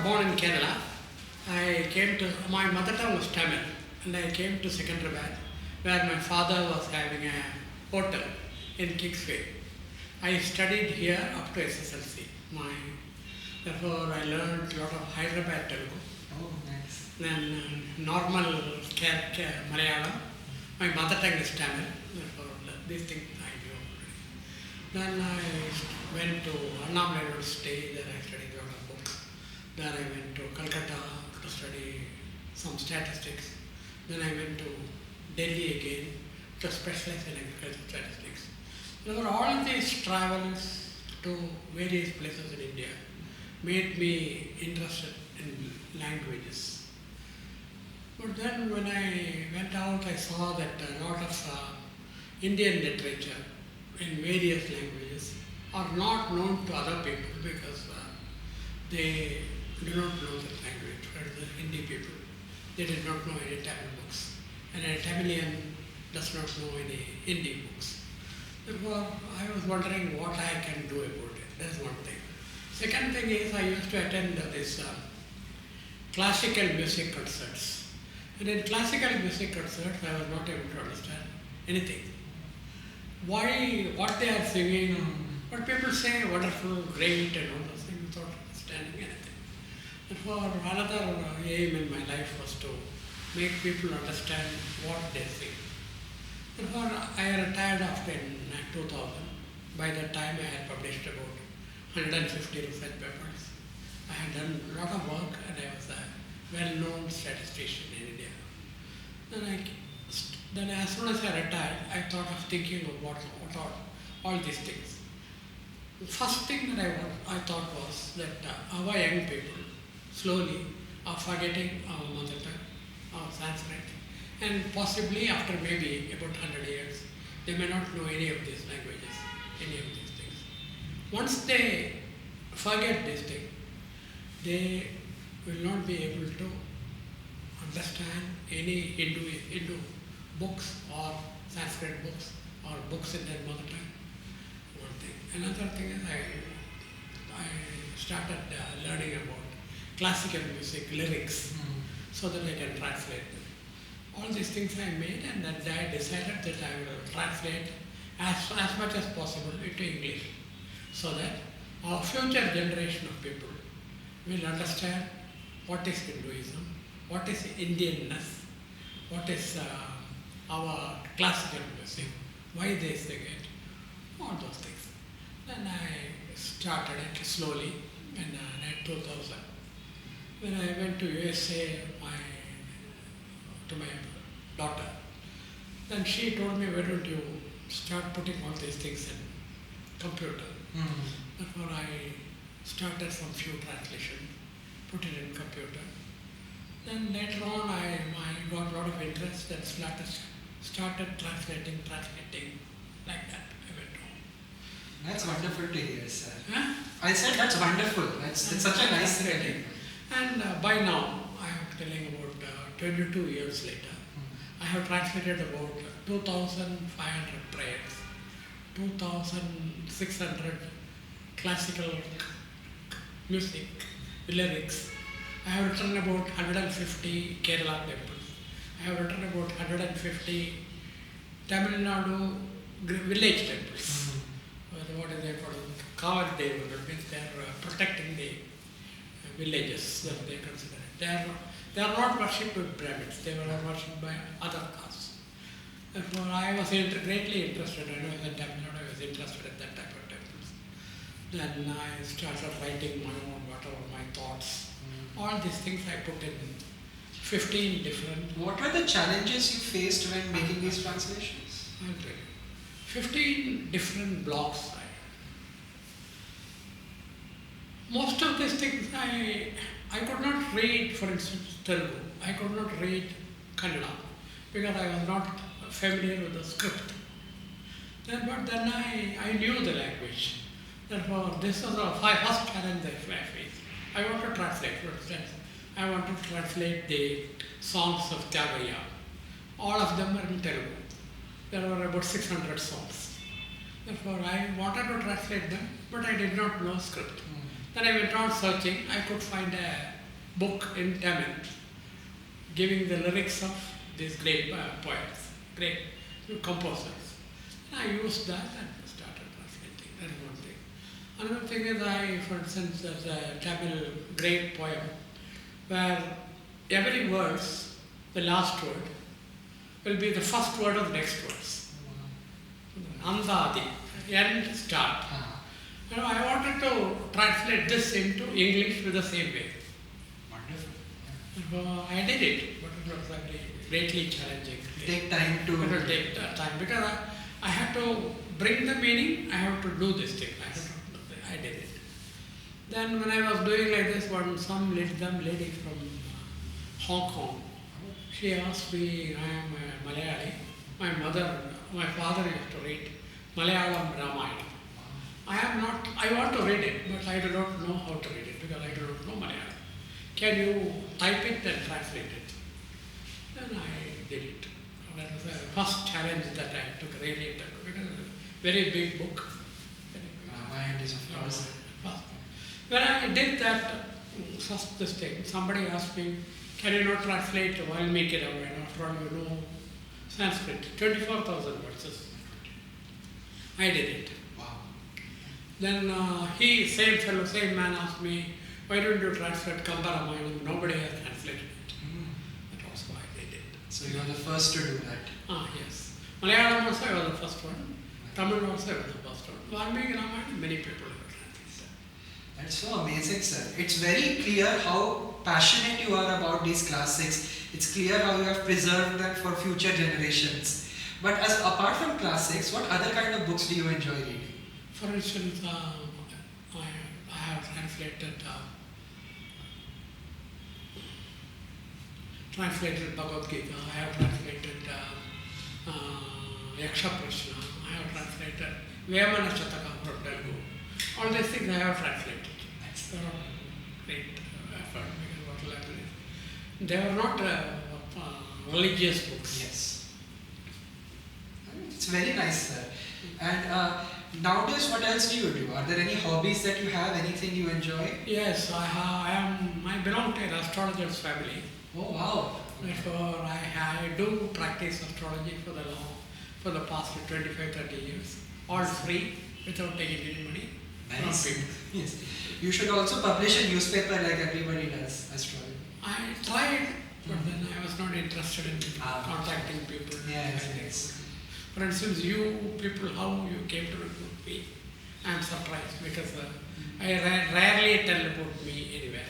born in Kerala. My mother tongue was Tamil, and I came to Secunderabad, where my father was having a hotel in Kingsway. I studied here up to SSLC. Therefore, I learned a lot of Hyderabad Telugu, Oh, nice. then normal Malayalam. My mother tongue is Tamil, therefore these things I knew already. Then I went to Annamalai University, there I studied a lot of books. Then I went to Calcutta to study some statistics. Then I went to Delhi again to specialize in agricultural statistics. Therefore, all these travels to various places in India made me interested in languages. But then when I went out, I saw that a lot of Indian literature in various languages are not known to other people because they do not know the language. For the Hindi people, they did not know any Tamil books, and a Tamilian does not know any Hindi books. Therefore, I was wondering what I can do about it. That's one thing. Second thing is I used to attend this classical music concerts. And in classical music concerts, I was not able to understand anything. What they are singing, what people say, wonderful, great, and all those things, without understanding anything. Therefore, another aim in my life was to make people understand what they sing. Therefore, I retired after in 2000. By that time, I had published about 150 research papers. I had done a lot of work, and I was a well-known statistician in India. Then as soon as I retired, I thought of thinking of what all these things. The first thing that I thought was that our young people slowly are forgetting our mother tongue, our Sanskrit, and possibly after maybe about 100 years, they may not know any of these languages, any of these things. Once they forget this thing, they will not be able to understand any Hindu books or Sanskrit books or books in their mother tongue. One thing. Another thing is I started learning about classical music lyrics so that I can translate them. All these things I made, and then I decided that I will translate as much as possible into English so that our future generation of people will understand what is Hinduism, what is Indianness, what is our classical music, why they sing it, all those things. Then I started it slowly in 2000. When I went to USA to my daughter, then she told me, why don't you start putting all these things in computer? Therefore, I started some few translations, put it in computer. Then later on, I got a lot of interest and started translating, like that. I went on. That's wonderful to hear, sir. Huh? I said that's wonderful. That's such a nice rating. And by now, I am telling about 22 years later, I have translated about 2,500 prayers, 2,600 classical music, lyrics. I have written about 150 Kerala temples. I have written about 150 Tamil Nadu village temples. What is it called? Kavar Devagal, means they are protecting the villages that they consider it. They are not worshipped with Brahmins, they were worshipped by other castes. Therefore, I was greatly interested. I know in Tamil Nadu I was interested in that type of temples. Then I started writing my own, whatever my thoughts. All these things I put in 15 different. What were the challenges you faced when making these translations? I'll tell you. 15 different blocks. Most of these things I could not read, for instance, Telugu. I could not read Kannada because I was not familiar with the script. But then I knew the language. Therefore, this was the first challenge that I faced. I want to translate, for instance. I want to translate the songs of Tyagayya. All of them are in Telugu. There were about 600 songs. Therefore, I wanted to translate them, but I did not know script. Then I went on searching. I could find a book in Tamil giving the lyrics of these great poets, great composers. And I used that and started translating. That is one thing. Another thing is for instance, there's a Tamil great poem where every verse, the last word, will be the first word of the next verse. Andadi, end, start. I wanted to translate this into English with the same way. Wonderful. I did it, but it was greatly challenging. Take time to. It will take time because I had to bring the meaning. I have to do this thing. I did it. Then when I was doing like this, some lady from Hong Kong, she asked me, I am a Malayali. My father used to read Malayalam Ramayana. I want to read it, but I do not know how to read it because I do not know Malayalam. Can you type it and translate it? Then I did it. That was the first challenge that I took really. Because it was a very big book. Mind is of course. When I did that, first this thing, somebody asked me, can you not translate Valmiki Ramayana? After all, you know Sanskrit. 24,000 verses. I did it. Wow. Then same man asked me, why don't you translate Kamba Ramayana? Nobody has translated it. That was why I did it. So you are the first to do that. Yes. Malayalam also I was the first one. Tamil also I was the first one. Valmiki Ramayana, many people have translated. That's so amazing, sir. It's very clear how passionate you are about these classics. It's clear how you have preserved them for future generations. But apart from classics, what other kind of books do you enjoy reading? For instance, I have translated Bhagavad Gita, I have translated Yaksha Prashna, I have translated Vemana Shataka from Telugu. All these things I have translated. They are great effort because what will happen is they are not religious books. Yes. It's very nice, sir. And nowadays, what else do you do? Are there any hobbies that you have? Anything you enjoy? Yes, I belong to an astrologer's family. Oh wow! Therefore, I do practice astrology for the past 25, 30 years, all free, without taking any money from Nice. people. Yes. You should also publish a newspaper like everybody does. Astrology. I tried, but then I was not interested in contacting people. Yes. For instance, you people, how you came to know me, I am surprised because I rarely tell about me anywhere.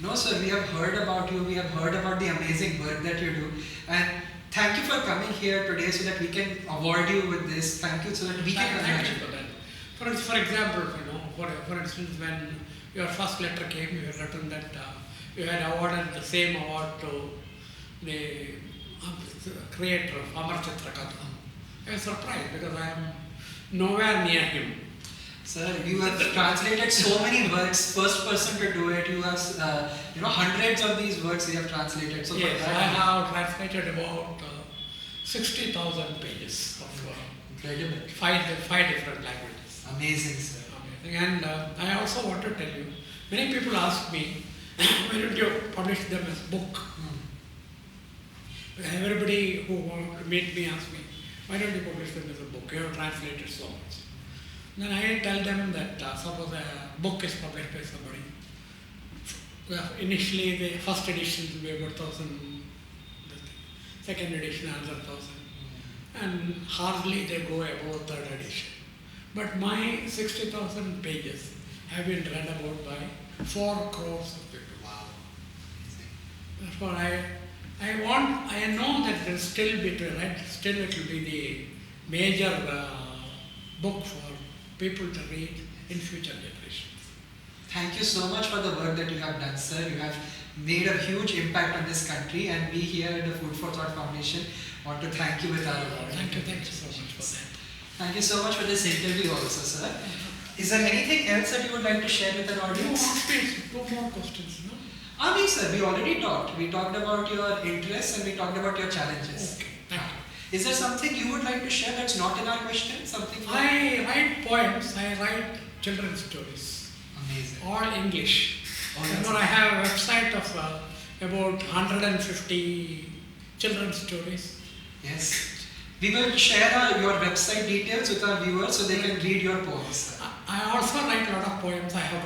No, sir, we have heard about you, we have heard about the amazing work that you do. And thank you for coming here today so that we can award you with this. Thank you so that we can Thank you for that. For example, for instance, when your first letter came, you had written that you had awarded the same award to the creator of Amar Chitra Katha. I was surprised because I am nowhere near him. Sir, you have translated so many works, first person to do it. You have, hundreds of these works you have translated. So Yes, I have translated about 60,000 pages of incredible. five different languages. Amazing, sir. Amazing. And I also want to tell you, many people ask me, why don't you publish them as book? Everybody who want to meet me asks me, why don't you publish them as a book? You have translated so much. Then I tell them that suppose a book is published by somebody. Initially, the first edition will be about 1,000, second edition another 1,000, and hardly they go above third edition. But my 60,000 pages have been read about by 4 crores of people. Wow. Therefore, I know that there will still be to read, still it will be the major book for people to read in future generations. Thank you so much for the work that you have done, sir. You have made a huge impact on this country, and we here at the Food for Thought Foundation want to thank you with our award. Thank you so much for that. Thank you so much for this interview also, sir. Is there anything else that you would like to share with our You audience? asked me 2 more questions, no? No, sir, we already talked. We talked about your interests and we talked about your challenges. Okay, thank you. Is there something you would like to share that's not in our question? Something? I write poems, I write children's stories. Amazing. all English. Oh, that's I have a website of about 150 children's stories. Yes. We will share your website details with our viewers so they can read your poems. I also write a lot of poems. I have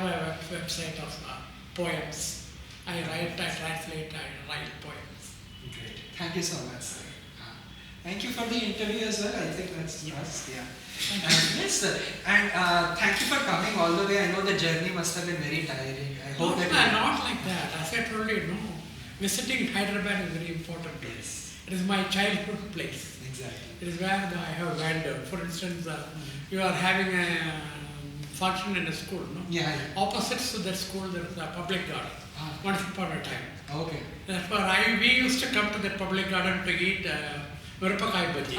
a website of poems. I write, I translate, I write poems. Great. Thank you so much, sir. Thank you for the interview as well. I think that's us. Yeah. Yes, sir. And thank you for coming all the way. I know the journey must have been very tiring. I hope that. Not like that. As I told you, no. Visiting Hyderabad is very important. Yes. It is my childhood place. Exactly. It is where I have wandered. For instance, you are having a function in a school, no? Yeah. Opposite to that school, there is a public garden. Once upon a time. Okay. Therefore, we used to come to that public garden to eat Mirupakai bhaji.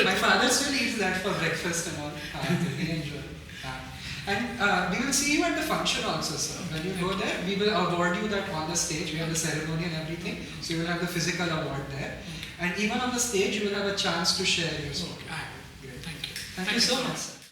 My father still eats that for breakfast and all. He enjoys. And we will see you at the function also, sir. When you go there, we will award you that on the stage. We have the ceremony and everything. So you will have the physical award there. And even on the stage, you will have a chance to share your story. Okay. Great. Thank you. Thank you so much, sir.